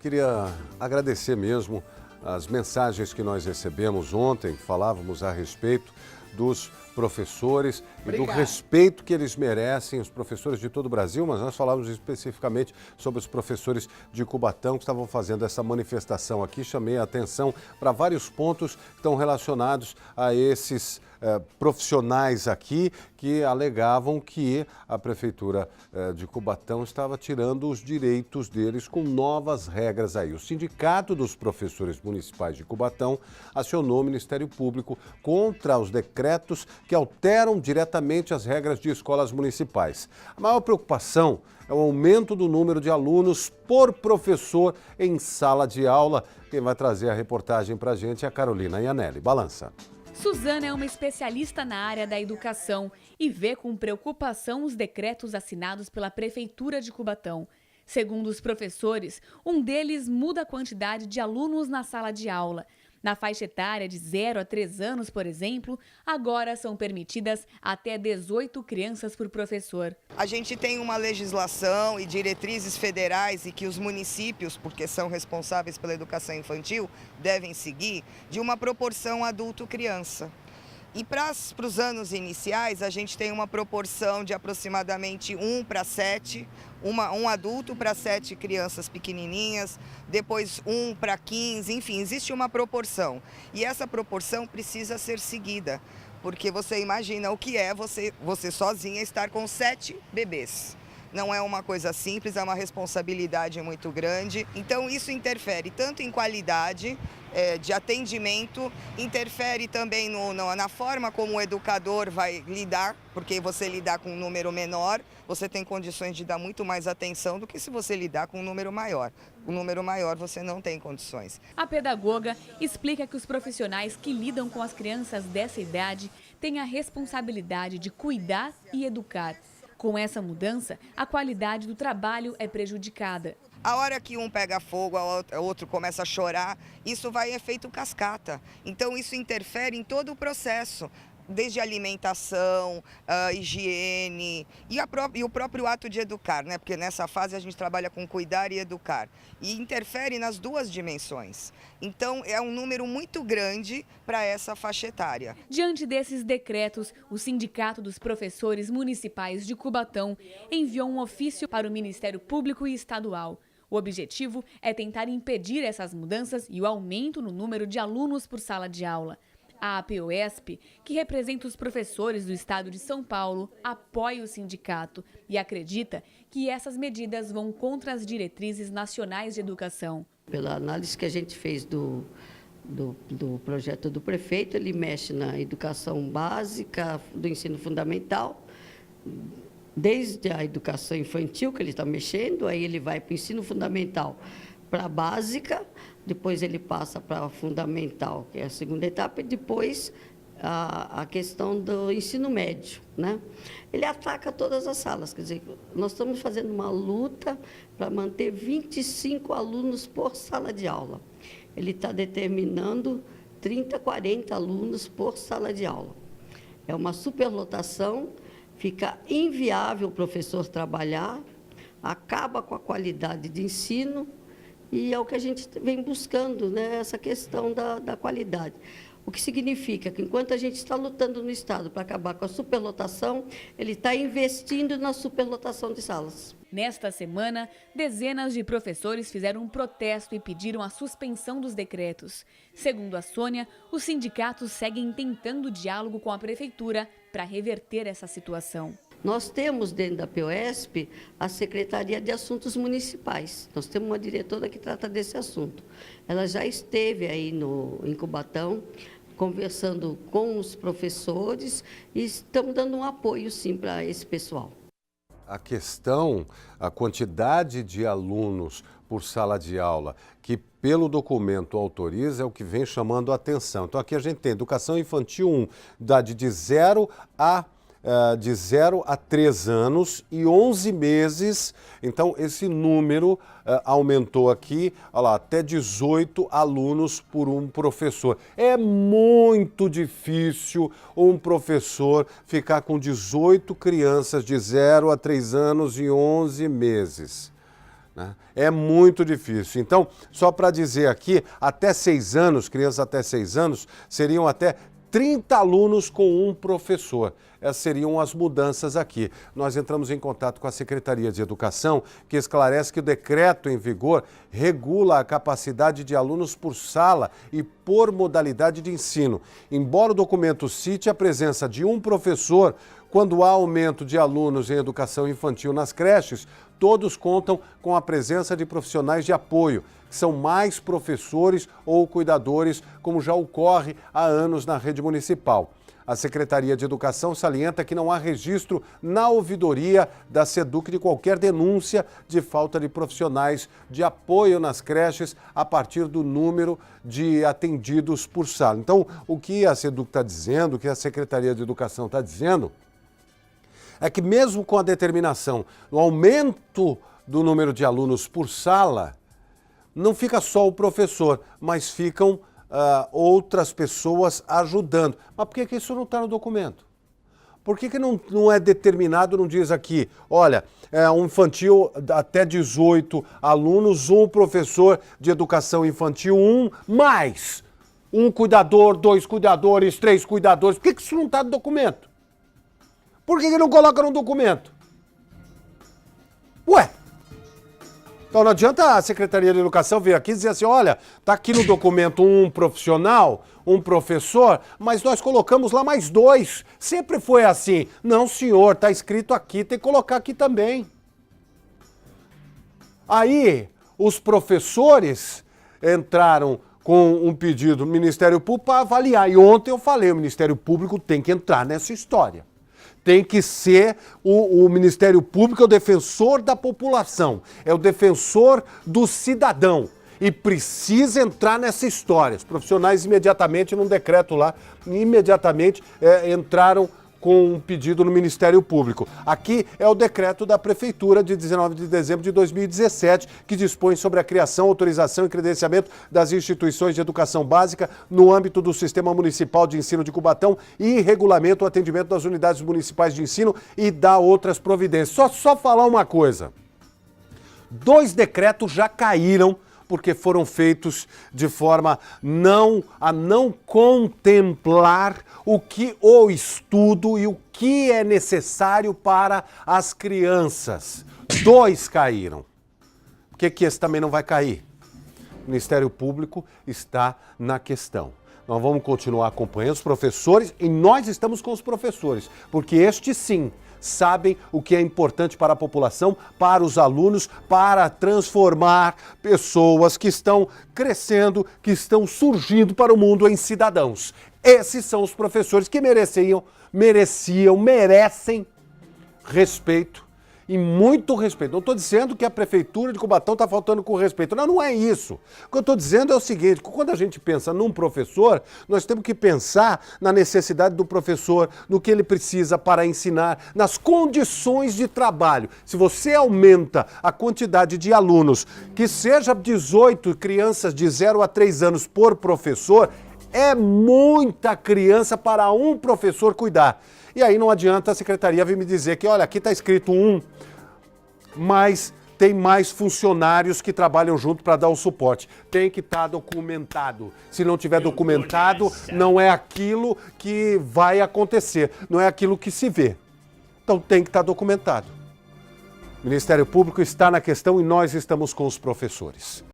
Queria agradecer mesmo as mensagens que nós recebemos ontem, falávamos a respeito dos professores e do respeito que eles merecem, os professores de todo o Brasil, mas nós falávamos especificamente sobre os professores de Cubatão que estavam fazendo essa manifestação aqui. Chamei a atenção para vários pontos que estão relacionados a esses profissionais aqui que alegavam que a Prefeitura de Cubatão estava tirando os direitos deles com novas regras aí. O Sindicato dos Professores Municipais de Cubatão acionou o Ministério Público contra os decretos que alteram diretamente as regras de escolas municipais. A maior preocupação é o aumento do número de alunos por professor em sala de aula. Quem vai trazer a reportagem para a gente é a Carolina Iannelli. Balança. Suzana é uma especialista na área da educação e vê com preocupação os decretos assinados pela Prefeitura de Cubatão. Segundo os professores, um deles muda a quantidade de alunos na sala de aula. Na faixa etária de 0 a 3 anos, por exemplo, agora são permitidas até 18 crianças por professor. A gente tem uma legislação e diretrizes federais e que os municípios, porque são responsáveis pela educação infantil, devem seguir, de uma proporção adulto-criança. E para os anos iniciais, a gente tem uma proporção de aproximadamente 1 para 7, um adulto para 7 crianças pequenininhas, depois 1 para 15, enfim, existe uma proporção. E essa proporção precisa ser seguida, porque você imagina o que é você sozinha estar com 7 bebês. Não é uma coisa simples, é uma responsabilidade muito grande. Então isso interfere tanto em qualidade de atendimento, interfere também na forma como o educador vai lidar, porque você lidar com um número menor, você tem condições de dar muito mais atenção do que se você lidar com um número maior. Um número maior você não tem condições. A pedagoga explica que os profissionais que lidam com as crianças dessa idade têm a responsabilidade de cuidar e educar. Com essa mudança, a qualidade do trabalho é prejudicada. A hora que um pega fogo, o outro começa a chorar, isso vai em efeito cascata. Então isso interfere em todo o processo, desde alimentação, higiene e o próprio ato de educar, né? Porque nessa fase a gente trabalha com cuidar e educar. E interfere nas duas dimensões. Então é um número muito grande para essa faixa etária. Diante desses decretos, o Sindicato dos Professores Municipais de Cubatão enviou um ofício para o Ministério Público e Estadual. O objetivo é tentar impedir essas mudanças e o aumento no número de alunos por sala de aula. A APOESP, que representa os professores do estado de São Paulo, apoia o sindicato e acredita que essas medidas vão contra as diretrizes nacionais de educação. Pela análise que a gente fez do projeto do prefeito, ele mexe na educação básica, do ensino fundamental, desde a educação infantil, que ele está mexendo, aí ele vai para o ensino fundamental, para a básica, depois ele passa para a fundamental, que é a segunda etapa, e depois a questão do ensino médio, né? Ele ataca todas as salas, quer dizer, nós estamos fazendo uma luta para manter 25 alunos por sala de aula. Ele está determinando 30, 40 alunos por sala de aula. É uma superlotação, fica inviável o professor trabalhar, acaba com a qualidade de ensino, e é o que a gente vem buscando, né, essa questão da qualidade. O que significa que, enquanto a gente está lutando no Estado para acabar com a superlotação, ele está investindo na superlotação de salas. Nesta semana, dezenas de professores fizeram um protesto e pediram a suspensão dos decretos. Segundo a Sônia, os sindicatos seguem tentando diálogo com a Prefeitura para reverter essa situação. Nós temos dentro da POESP a Secretaria de Assuntos Municipais. Nós temos uma diretora que trata desse assunto. Ela já esteve aí em Cubatão, conversando com os professores e estamos dando um apoio, sim, para esse pessoal. A questão, a quantidade de alunos por sala de aula, que pelo documento autoriza, é o que vem chamando a atenção. Então aqui a gente tem educação infantil 1, idade de 0 a 3 anos e 11 meses. Então, esse número aumentou aqui, olha lá, até 18 alunos por um professor. É muito difícil um professor ficar com 18 crianças de 0 a 3 anos e 11 meses. né? É muito difícil. Então, só para dizer aqui, até 6 anos, crianças até 6 anos, seriam até 30 alunos com um professor. Essas seriam as mudanças aqui. Nós entramos em contato com a Secretaria de Educação, que esclarece que o decreto em vigor regula a capacidade de alunos por sala e por modalidade de ensino. Embora o documento cite a presença de um professor, quando há aumento de alunos em educação infantil nas creches, todos contam com a presença de profissionais de apoio, que são mais professores ou cuidadores, como já ocorre há anos na rede municipal. A Secretaria de Educação salienta que não há registro na ouvidoria da SEDUC de qualquer denúncia de falta de profissionais de apoio nas creches a partir do número de atendidos por sala. Então, o que a SEDUC está dizendo, o que a Secretaria de Educação está dizendo, é que mesmo com a determinação do aumento do número de alunos por sala, não fica só o professor, mas ficam outras pessoas ajudando. Mas por que isso não está no documento? Por que não é determinado, não diz aqui, olha, um infantil até 18 alunos, um professor de educação infantil, mais um cuidador, 2 cuidadores, 3 cuidadores. Por que isso não está no documento? Por que não coloca no documento? Ué! Então não adianta a Secretaria de Educação vir aqui e dizer assim, olha, está aqui no documento um profissional, um professor, mas nós colocamos lá mais 2. Sempre foi assim. Não, senhor, está escrito aqui, tem que colocar aqui também. Aí, os professores entraram com um pedido do Ministério Público para avaliar. E ontem eu falei, o Ministério Público tem que entrar nessa história. Tem que ser o Ministério Público, é o defensor da população, é o defensor do cidadão e precisa entrar nessa história. Os profissionais imediatamente, num decreto lá, entraram com um pedido no Ministério Público. Aqui é o decreto da Prefeitura de 19 de dezembro de 2017, que dispõe sobre a criação, autorização e credenciamento das instituições de educação básica no âmbito do Sistema Municipal de Ensino de Cubatão e regulamenta o atendimento das unidades municipais de ensino e dá outras providências. Só falar uma coisa. 2 decretos já caíram porque foram feitos de forma a não contemplar o estudo e o que é necessário para as crianças. 2 caíram. Por que esse também não vai cair? O Ministério Público está na questão. Nós vamos continuar acompanhando os professores e nós estamos com os professores, porque estes sim sabem o que é importante para a população, para os alunos, para transformar pessoas que estão crescendo, que estão surgindo para o mundo em cidadãos. Esses são os professores que merecem respeito e muito respeito. Não estou dizendo que a Prefeitura de Cubatão está faltando com respeito. Não é isso. O que eu estou dizendo é o seguinte, quando a gente pensa num professor, nós temos que pensar na necessidade do professor, no que ele precisa para ensinar, nas condições de trabalho. Se você aumenta a quantidade de alunos, que seja 18 crianças de 0 a 3 anos por professor, é muita criança para um professor cuidar. E aí não adianta a secretaria vir me dizer que, olha, aqui está escrito 1, mas tem mais funcionários que trabalham junto para dar o suporte. Tem que estar documentado. Se não tiver documentado, não é aquilo que vai acontecer, não é aquilo que se vê. Então tem que estar documentado. O Ministério Público está na questão e nós estamos com os professores.